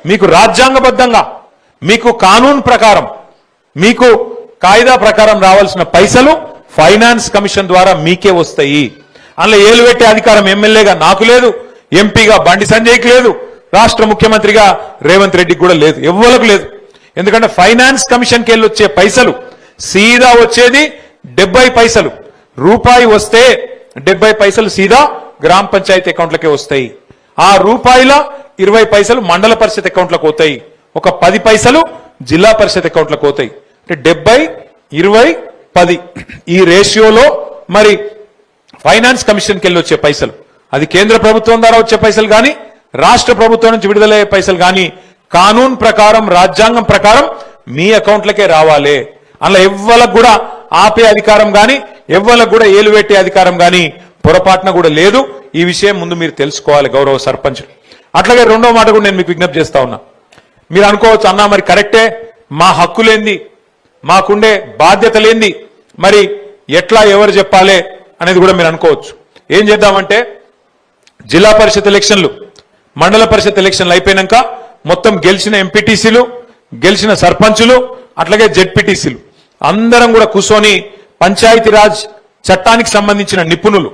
A: మీకు రాజ్యాంగబద్ధంగా, మీకు కానూన్ ప్రకారం, మీకు కాయిదా ప్రకారం రావాల్సిన పైసలు ఫైనాన్స్ కమిషన్ ద్వారా మీకే వస్తాయి. అందులో ఏలు పెట్టే అధికారం ఎమ్మెల్యేగా నాకు లేదు, ఎంపీగా బండి సంజయ్కి లేదు, రాష్ట్ర ముఖ్యమంత్రిగా రేవంత్ రెడ్డికి కూడా లేదు, ఎవ్వరకు లేదు. ఎందుకంటే ఫైనాన్స్ కమిషన్కి వెళ్ళి వచ్చే పైసలు సీదా వచ్చేది 70 పైసలు. రూపాయి వస్తే 70 పైసలు సీదా గ్రామ పంచాయతీ అకౌంట్లకే వస్తాయి. ఆ రూపాయిల 20 పైసలు మండల పరిషత్ అకౌంట్లకు పోతాయి, ఒక 10 పైసలు జిల్లా పరిషత్ అకౌంట్లకు పోతాయి. అంటే 70, 20, 10 ఈ రేషియోలో మరి ఫైనాన్స్ కమిషన్కి వెళ్ళి వచ్చే పైసలు, అది కేంద్ర ప్రభుత్వం ద్వారా వచ్చే పైసలు కానీ రాష్ట్ర ప్రభుత్వం నుంచి విడుదలయ్యే పైసలు కానీ కానూన్ ప్రకారం, రాజ్యాంగం ప్రకారం మీ అకౌంట్లకే రావాలి. అలా ఎవ్వలకు కూడా ఆపే అధికారం కానీ ఎవ్వలకు కూడా ఏలు పెట్టే అధికారం కానీ పొరపాటున కూడా లేదు. ఈ విషయం ముందు మీరు తెలుసుకోవాలి గౌరవ సర్పంచులు. అట్లాగే రెండో మాట కూడా నేను మీకు విజ్ఞప్తి చేస్తా ఉన్నా. మీరు అనుకోవచ్చు అన్నా మరి కరెక్టే, మా హక్కులేంది, మాకుండే బాధ్యత లేంది, మరి ఎట్లా ఎవరు చెప్పాలి అనేది కూడా మీరు అనుకోవచ్చు. ఏం చేద్దామంటే జిల్లా పరిషత్ ఎలక్షన్లు, మండల పరిషత్ ఎలక్షన్లు అయిపోయినాక మొత్తం గెలిచిన ఎంపీటీసీలు, గెలిచిన సర్పంచులు, అట్లాగే జెడ్పీటీసీలు అందరం కూడా కూర్చొని పంచాయతీరాజ్ చట్టానికి సంబంధించిన నిపుణులు,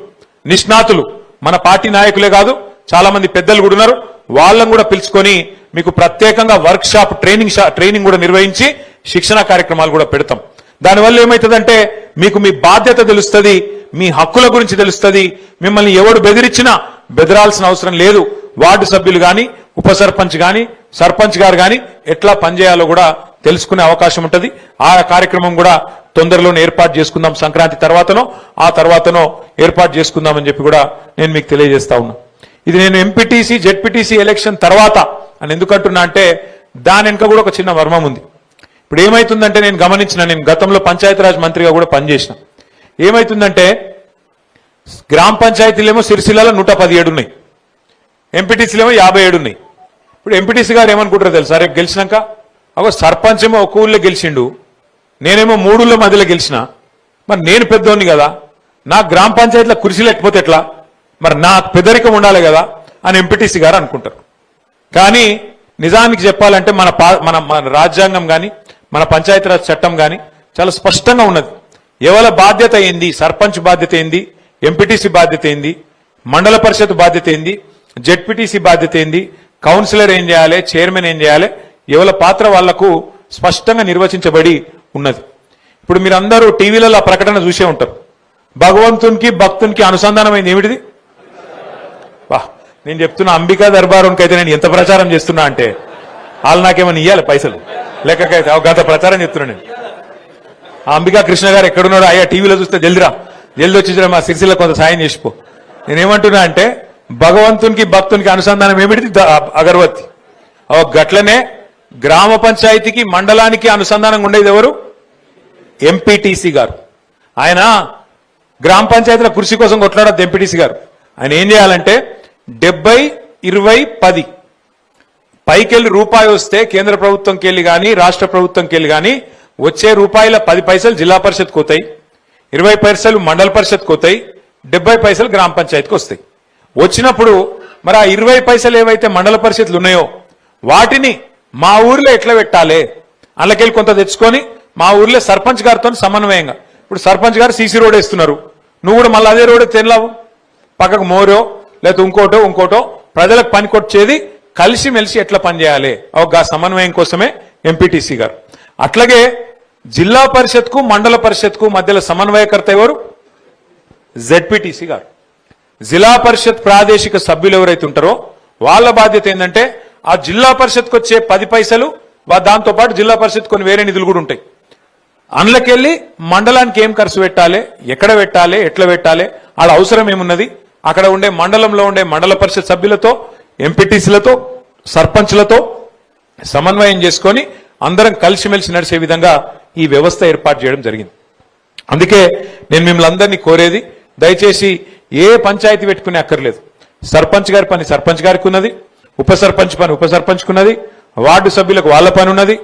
A: నిష్ణాతులు, మన పార్టీ నాయకులే కాదు చాలా మంది పెద్దలు కూడా ఉన్నారు, వాళ్ళని కూడా పిలుచుకొని మీకు ప్రత్యేకంగా వర్క్ షాప్ ట్రైనింగ్ కూడా నిర్వహించి శిక్షణ కార్యక్రమాలు కూడా పెడతాం. దానివల్ల ఏమవుతుందంటే మీకు మీ బాధ్యత తెలుస్తుంది, మీ హక్కుల గురించి తెలుస్తుంది. మిమ్మల్ని ఎవడు బెదిరించినా బెదరాల్సిన అవసరం లేదు. వార్డు సభ్యులు కానీ, ఉప సర్పంచ్ కానీ, సర్పంచ్ గారు కానీ ఎట్లా పనిచేయాలో కూడా తెలుసుకునే అవకాశం ఉంటుంది. ఆ కార్యక్రమం కూడా తొందరలోనే ఏర్పాటు చేసుకుందాం, సంక్రాంతి తర్వాతనో ఆ తర్వాతనో ఏర్పాటు చేసుకుందామని చెప్పి కూడా నేను మీకు తెలియజేస్తా ఉన్నా. ఇది నేను ఎంపీటీసీ జెడ్పీటీసీ ఎలక్షన్ తర్వాత అని ఎందుకంటున్నా అంటే దాని వెనుక కూడా ఒక చిన్న మర్మం ఉంది. ఇప్పుడు ఏమైతుందంటే నేను గమనించిన, నేను గతంలో పంచాయతీరాజ్ మంత్రిగా కూడా పనిచేసిన, ఏమైతుందంటే గ్రామ పంచాయతీలేమో సిరిసిల్లలో 117 ఉన్నాయి, ఎంపీటీసీలేమో 57 ఉన్నాయి. ఇప్పుడు ఎంపీటీసీ గారు ఏమనుకుంటారో తెలుసా, రేపు గెలిచినాక అగో సర్పంచ్ ఏమో ఒక ఊళ్ళో గెలిచిండు, నేనేమో 3 ఊళ్ళ మధ్యలో గెలిచిన, మరి నేను పెద్దోడిని కదా, నా గ్రామ పంచాయతీలో కుర్చీ లేకపోతే ఎట్లా, మరి నా పెద్దరికం ఉండాలి కదా అని ఎంపీటీసీ గారు అనుకుంటారు. కానీ నిజానికి చెప్పాలంటే మన రాజ్యాంగం కానీ మన పంచాయతీరాజ్ చట్టం కానీ చాలా స్పష్టంగా ఉన్నది. ఎవరి బాధ్యత ఏంది, సర్పంచ్ బాధ్యత ఏంది, ఎంపీటీసీ బాధ్యత ఏంది, మండల పరిషత్ బాధ్యత ఏంది, జెడ్పీటీసీ బాధ్యత ఏంది, కౌన్సిలర్ ఏం చేయాలి, చైర్మన్ ఏం చేయాలి, ఎవరి పాత్ర వాళ్లకు స్పష్టంగా నిర్వచించబడి ఉన్నది. ఇప్పుడు మీరందరూ టీవీలలో ప్రకటన చూసే ఉంటారు, భగవంతునికి భక్తునికి అనుసంధానమైంది ఏమిటిది? వా, నేను చెప్తున్నా అంబికా దర్బారునికి అయితే నేను ఎంత ప్రచారం చేస్తున్నా అంటే వాళ్ళు నాకేమైనా ఇవ్వాలి పైసలు లెక్కకైతే గత ప్రచారం చెప్తున్నా నేను. ఆ అంబికా కృష్ణ గారు ఎక్కడున్నాడు, అయ్యా టీవీలో చూస్తే జల్ది వచ్చి మా సిరిసిల్ల కొంత సాయం చేసిపో. నేనేమంటున్నా అంటే భగవంతునికి భక్తునికి అనుసంధానం ఏమిటి? అగరవత్తి. గట్లనే గ్రామ పంచాయతీకి మండలానికి అనుసంధానంగా ఉండేది ఎవరు? ఎంపీటీసీ గారు. ఆయన గ్రామ పంచాయతీల కృషి కోసం కొట్లాడద్దు ఎంపీటీసీ గారు. ఆయన ఏం చేయాలంటే 70-20-10 పైకెళ్ళి రూపాయి వస్తే కేంద్ర ప్రభుత్వంకి వెళ్ళి కానీ రాష్ట్ర ప్రభుత్వంకి వెళ్ళి కానీ వచ్చే రూపాయల 10 పైసలు జిల్లా పరిషత్ కోతాయి, 20 పైసలు మండల పరిషత్ కోతాయి, 70 పైసలు గ్రామ పంచాయతీకి వస్తాయి. వచ్చినప్పుడు మరి ఆ 20 పైసలు ఏవైతే మండల పరిషత్లు ఉన్నాయో వాటిని మా ఊర్లో ఎట్లా పెట్టాలి, అందులోకెళ్ళి కొంత తెచ్చుకొని మా ఊర్లో సర్పంచ్ గారితో సమన్వయంగా, ఇప్పుడు సర్పంచ్ గారు సీసీ రోడ్ వేస్తున్నారు, నువ్వు కూడా మళ్ళీ అదే రోడ్ తినలావు, పక్కకు మోరో లేకపోతే ఇంకోటో ప్రజలకు పని కొట్టేది కలిసిమెలిసి ఎట్లా పనిచేయాలి, ఆ సమన్వయం కోసమే ఎంపీటీసీ గారు. అట్లాగే జిల్లా పరిషత్కు మండల పరిషత్కు మధ్యలో సమన్వయకర్త ఎవరు? జెడ్పీటీసీ గారు. జిల్లా పరిషత్ ప్రాదేశిక సభ్యులు ఎవరైతే ఉంటారో వాళ్ళ బాధ్యత ఏంటంటే ఆ జిల్లా పరిషత్కు వచ్చే 10 పైసలు దాంతో పాటు జిల్లా పరిషత్ కొన్ని వేరే నిధులు కూడా ఉంటాయి, అందులోకెళ్ళి మండలానికి ఏం ఖర్చు పెట్టాలి, ఎక్కడ పెట్టాలి, ఎట్లా పెట్టాలి, వాళ్ళ అవసరం ఏమున్నది, అక్కడ ఉండే మండలంలో ఉండే మండల పరిషత్ సభ్యులతో ఎంపీటీసీలతో సర్పంచ్లతో సమన్వయం చేసుకొని అందరం కలిసిమెలిసి నడిచే విధంగా ఈ వ్యవస్థ ఏర్పాటు చేయడం జరిగింది. అందుకే నేను మిమ్మల్ని అందరినీ కోరేది, దయచేసి ఏ పంచాయతీ పెట్టుకునే అక్కర్లేదు. సర్పంచ్ గారి పని సర్పంచ్ గారికి ఉన్నది, ఉప సర్పంచ్ పని ఉప సర్పంచ్కి ఉన్నది, వార్డు సభ్యులకు వాళ్ళ పని ఉన్నది,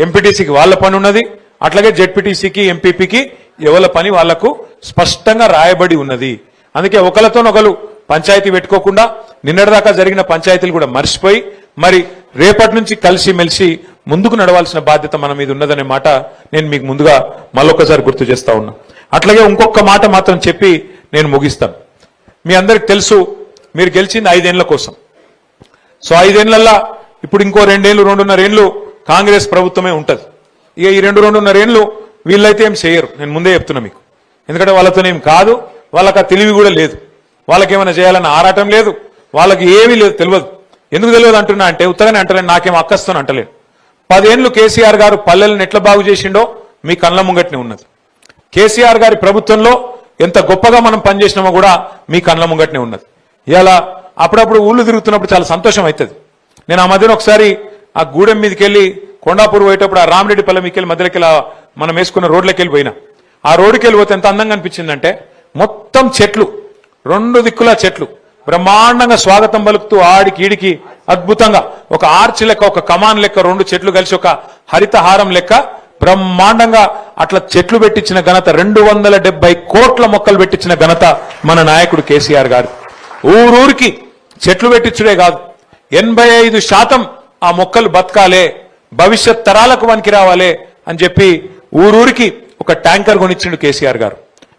A: ఎంపీటీసీకి వాళ్ళ పని ఉన్నది, అట్లాగే జెడ్పీటీసీకి ఎంపీపీకి ఎవరి పని వాళ్లకు స్పష్టంగా రాయబడి ఉన్నది. అందుకే ఒకరితోనొకరు పంచాయతీ పెట్టుకోకుండా నిన్నటిదాకా జరిగిన పంచాయతీలు కూడా మర్చిపోయి మరి రేపటి నుంచి కలిసిమెలిసి ముందుకు నడవాల్సిన బాధ్యత మన మీద ఉన్నదనే మాట నేను మీకు ముందుగా మళ్ళొకసారి గుర్తు చేస్తా ఉన్నా. అట్లాగే ఇంకొక మాట మాత్రం చెప్పి నేను ముగిస్తాను. మీ అందరికి తెలుసు మీరు గెలిచింది 5 ఏళ్ల కోసం. సో 5 ఏళ్లల్లా ఇప్పుడు ఇంకో 2 ఏళ్ళు 2.5 ఏళ్ళు కాంగ్రెస్ ప్రభుత్వమే ఉంటుంది. ఇక ఈ 2-2.5 ఏళ్ళు వీళ్ళైతే ఏం చేయరు, నేను ముందే చెప్తున్నా మీకు. ఎందుకంటే వాళ్ళతోనేం కాదు, వాళ్ళకి ఆ తెలివి కూడా లేదు, వాళ్ళకేమైనా చేయాలన్న ఆరాటం లేదు, వాళ్ళకి ఏమీ లేదు, తెలియదు. ఎందుకు తెలియదు అంటున్నా అంటే ఉత్తగానే అంటలేను, నాకేం అక్కస్తోని అంటలేను. 10 ఏళ్ళు కేసీఆర్ గారు పల్లెలను ఎట్లా బాగు చేసిండో మీ కళ్ళ ముంగట్నే ఉన్నది. కేసీఆర్ గారి ప్రభుత్వంలో ఎంత గొప్పగా మనం పనిచేసినామో కూడా మీ కళ్ళ ముంగట్నే ఉన్నది. ఇలా అప్పుడప్పుడు ఊళ్ళు తిరుగుతున్నప్పుడు చాలా సంతోషం అవుతుంది. నేను ఆ మధ్యన ఒకసారి ఆ గూడెం మీదకి వెళ్ళి కొండాపూర్ పోయేటప్పుడు ఆ రామరెడ్డి పల్లె మీదకి వెళ్ళి మధ్యలోకి మనం వేసుకున్న రోడ్లకి వెళ్ళిపోయినా. ఆ రోడ్డుకి వెళ్ళిపోతే ఎంత అందంగా అనిపించిందంటే మొత్తం చెట్లు, 2 దిక్కుల చెట్లు బ్రహ్మాండంగా స్వాగతం పలుకుతూ ఆడికి ఈడికి అద్భుతంగా ఒక ఆర్చ్ లెక్క, ఒక కమాన్ లెక్క 2 చెట్లు కలిసి ఒక హరితహారం లెక్క బ్రహ్మాండంగా అట్లా చెట్లు పెట్టించిన ఘనత, 270 కోట్ల మొక్కలు పెట్టించిన ఘనత మన నాయకుడు కేసీఆర్ గారు. ఊరూరికి చెట్లు పెట్టించుడే కాదు, 85% ఆ మొక్కలు బతకాలే, భవిష్యత్ తరాలకు వనికి రావాలే అని చెప్పి ఊరూరికి ఒక ట్యాంకర్ కొనిచ్చిండు కేసీఆర్ గారు.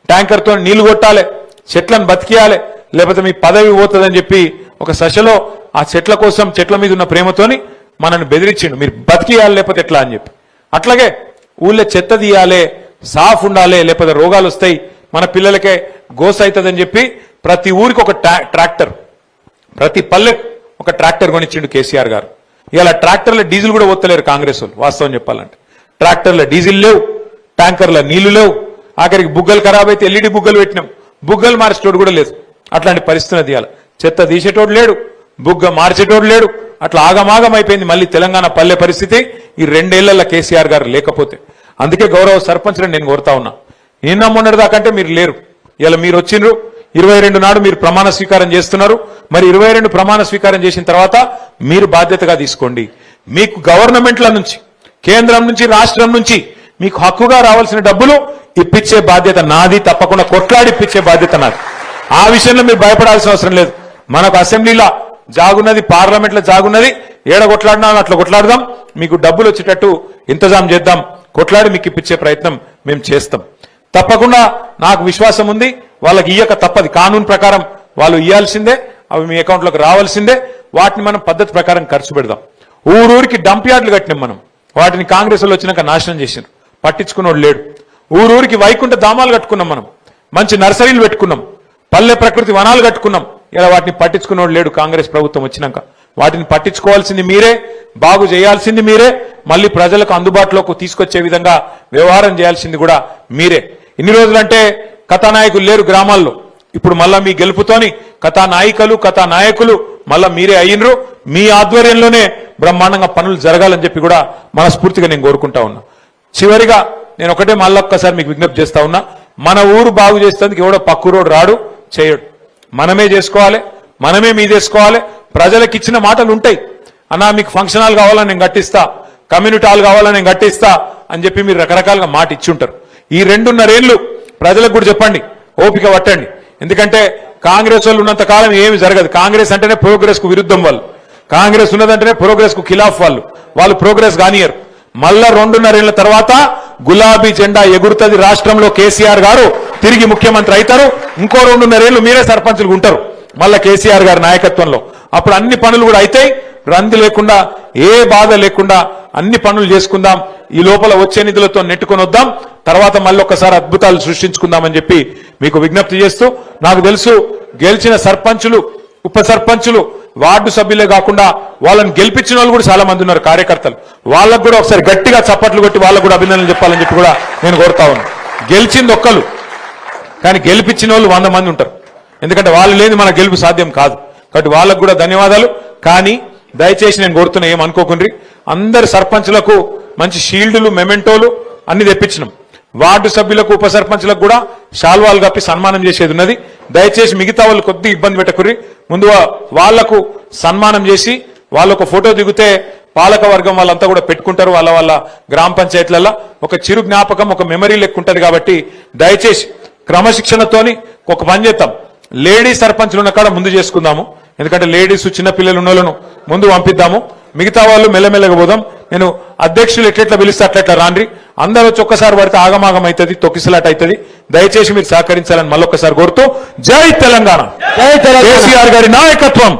A: ట్యాంకర్తో నీళ్లు కొట్టాలి, చెట్లను బతికియాలి, లేకపోతే మీ పదవి పోతుందని చెప్పి ఒక సశలో ఆ చెట్ల కోసం చెట్ల మీద ఉన్న ప్రేమతోని మనల్ని బెదిరించిండు, మీరు బతికియాలి లేకపోతే ఎట్లా అని చెప్పి. అట్లాగే ఊళ్ళో చెత్త తీయాలి, సాఫ్ ఉండాలి, లేకపోతే రోగాలు వస్తాయి, మన పిల్లలకే గోస అవుతుందని చెప్పి ప్రతి ఊరికి ఒక ట్రాక్టర్, ప్రతి పల్లెకు ఒక ట్రాక్టర్ కొనిచ్చిండు కేసీఆర్ గారు. ఇలా ట్రాక్టర్ల డీజిల్ కూడా పోతలేరు కాంగ్రెస్ వాళ్ళు, వాస్తవం చెప్పాలంటే. ట్రాక్టర్ల డీజిల్ లేవు, ట్యాంకర్ల నీళ్లు లేవు, ఆఖరికి బుగ్గలు ఖరాబ్ అయితే ఎల్ఈడి బుగ్గలు పెట్టినాం, బుగ్గలు మార్చేటోడు కూడా లేదు. అట్లాంటి పరిస్థితి తీయాలి. చెత్త తీసేటోడు లేడు, బుగ్గ మార్చేటోడు లేడు, అట్లా ఆగమాగం అయిపోయింది మళ్ళీ తెలంగాణ పల్లె పరిస్థితి ఈ 2 ఏళ్లలో కేసీఆర్ గారు లేకపోతే. అందుకే గౌరవ సర్పంచ్లను నేను కోరుతా ఉన్నా, నిన్న మొన్నటిదాకంటే మీరు లేరు, ఇలా మీరు వచ్చిండ్రు, 22 నాడు మీరు ప్రమాణ స్వీకారం చేస్తున్నారు. మరి 22 ప్రమాణ స్వీకారం చేసిన తర్వాత మీరు బాధ్యతగా తీసుకోండి. మీకు గవర్నమెంట్ల నుంచి, కేంద్రం నుంచి, రాష్ట్రం నుంచి మీకు హక్కుగా రావాల్సిన డబ్బులు ఇప్పించే బాధ్యత నాది. తప్పకుండా కొట్లాడి ఇప్పించే బాధ్యత నాది. ఆ విషయంలో మీరు భయపడాల్సిన అవసరం లేదు. మనకు అసెంబ్లీలో జాగున్నది, పార్లమెంట్లో జాగున్నది. ఏడ కొట్లాడినా అట్లా కొట్లాడదాం. మీకు డబ్బులు వచ్చేటట్టు ఇంతజాం చేద్దాం. కొట్లాడి మీకు ఇప్పించే ప్రయత్నం మేము చేస్తాం. తప్పకుండా నాకు విశ్వాసం ఉంది. వాళ్ళకి ఇయ్యక తప్పది. కానూన్ ప్రకారం వాళ్ళు ఇయ్యాల్సిందే. అవి మీ అకౌంట్లోకి రావాల్సిందే. వాటిని మనం పద్ధతి ప్రకారం ఖర్చు పెడదాం. ఊరూరికి డంప్ యార్డులు కట్టినాం మనం. వాటిని కాంగ్రెస్ వాళ్ళు వచ్చినాక నాశనం చేసినారు. పట్టించుకున్నోడు లేడు. ఊరూరికి వైకుంఠ ధామాలు కట్టుకున్నాం మనం. మంచి నర్సరీలు పెట్టుకున్నాం. పల్లె ప్రకృతి వనాలు కట్టుకున్నాం. ఇలా వాటిని పట్టించుకున్నోడు లేడు. కాంగ్రెస్ ప్రభుత్వం వచ్చినాక వాటిని పట్టించుకోవాల్సింది మీరే, బాగు చేయాల్సింది మీరే, మళ్ళీ ప్రజలకు అందుబాటులోకి తీసుకొచ్చే విధంగా వ్యవహారం చేయాల్సింది కూడా మీరే. ఇన్ని రోజులంటే కథానాయకులు లేరు గ్రామాల్లో. ఇప్పుడు మళ్ళా మీ గెలుపుతోని కథానాయికలు, కథానాయకులు మళ్ళా మీరే అయ్యిండ్రు. మీ ఆధ్వర్యంలోనే బ్రహ్మాండంగా పనులు జరగాలని చెప్పి కూడా మనస్ఫూర్తిగా నేను కోరుకుంటా ఉన్నా. చివరిగా నేను ఒకటే మళ్ళొక్కసారి మీకు విజ్ఞప్తి చేస్తా ఉన్నా. మన ఊరు బాగు చేసేందుకు ఎవడో పక్కూరోడు రాడు, చేయడు. మనమే చేసుకోవాలి, మనమే మీదేసుకోవాలి. ప్రజలకు ఇచ్చిన మాటలు ఉంటాయి. అన్నా మీకు ఫంక్షన్ హాల్ కావాలని నేను కట్టిస్తా, కమ్యూనిటీ హాల్ కావాలని నేను కట్టిస్తా అని చెప్పి మీరు రకరకాలుగా మాట ఇచ్చి ఉంటారు. ఈ 2.5 ఏళ్లు ప్రజలకు కూడా చెప్పండి, ఓపిక పట్టండి. ఎందుకంటే కాంగ్రెస్ వాళ్ళు ఉన్నంత కాలం ఏమి జరగదు. కాంగ్రెస్ అంటేనే ప్రోగ్రెస్ కు విరుద్ధం వాళ్ళు. కాంగ్రెస్ ఉన్నదంటేనే ప్రోగ్రెస్ కు ఖిలాఫ్ వాళ్ళు ప్రోగ్రెస్ కానియరు. మళ్ళా 2.5 ఏళ్ల తర్వాత గులాబీ జెండా ఎగురుతుంది. రాష్ట్రంలో కేసీఆర్ గారు తిరిగి ముఖ్యమంత్రి అవుతారు. ఇంకో 2.5 ఏళ్లు మీరే సర్పంచులు ఉంటారు మళ్ళా కేసీఆర్ గారి నాయకత్వంలో. అప్పుడు అన్ని పనులు కూడా అవుతాయి. రంది లేకుండా, ఏ బాధ లేకుండా అన్ని పనులు చేసుకుందాం. ఈ లోపల వచ్చే నిధులతో నెట్టుకొని వద్దాం. తర్వాత మళ్ళీ ఒక్కసారి అద్భుతాలు సృష్టించుకుందామని చెప్పి మీకు విజ్ఞప్తి చేస్తూ, నాకు తెలుసు గెలిచిన సర్పంచులు, ఉప సర్పంచులు, వార్డు సభ్యులే కాకుండా వాళ్ళని గెలిపించిన వాళ్ళు కూడా చాలా మంది ఉన్నారు, కార్యకర్తలు. వాళ్ళకు కూడా ఒకసారి గట్టిగా చప్పట్లు కొట్టి వాళ్ళకు కూడా అభినందనలు చెప్పాలని చెప్పి కూడా నేను కోరుతా ఉన్నాను. గెలిచింది ఒక్కరు, కానీ గెలిపించిన వాళ్ళు 100 మంది ఉంటారు. ఎందుకంటే వాళ్ళు లేని మన గెలుపు సాధ్యం కాదు. కాబట్టి వాళ్ళకు కూడా ధన్యవాదాలు. కానీ దయచేసి నేను కోరుతున్నా, ఏమనుకోకుండ్రి, అందరి సర్పంచులకు మంచి షీల్డ్లు, మెమెంటోలు అన్ని తెప్పించినాం. వార్డు సభ్యులకు, ఉప సర్పంచులకు కూడా శాల్వాలు కప్పి సన్మానం చేసేది ఉన్నది. దయచేసి మిగతా వాళ్ళు కొద్దిగా ఇబ్బంది పెట్టకుర్రి. ముందు వాళ్లకు సన్మానం చేసి వాళ్ళొక ఫోటో దిగితే పాలక వర్గం వాళ్ళంతా కూడా పెట్టుకుంటారు. వాళ్ళ గ్రామ పంచాయతీలలో ఒక చిరు జ్ఞాపకం, ఒక మెమరీ లెక్క ఉంటుంది. కాబట్టి దయచేసి క్రమశిక్షణతోని ఒక పని చేద్దాం. లేడీస్ సర్పంచులు ఉన్న కాడ ముందు చేసుకుందాము. ఎందుకంటే లేడీస్, చిన్నపిల్లలు ఉన్న వాళ్ళను ముందు పంపిద్దాము. మిగతా వాళ్ళు మెల్లమెల్లగా పోదాం. నేను అధ్యక్షులు ఎట్లెట్లా పిలిస్తే అట్లెట్లా రాండ్రి. అందరూ వచ్చి ఒక్కసారి పడితే ఆగమాగం అవుతుంది, తొక్కిసలాట అవుతుంది. దయచేసి మీరు సహకరించాలని మళ్ళొక్కసారి కోరుతూ, జై తెలంగాణ, కేసీఆర్ గారి నాయకత్వం.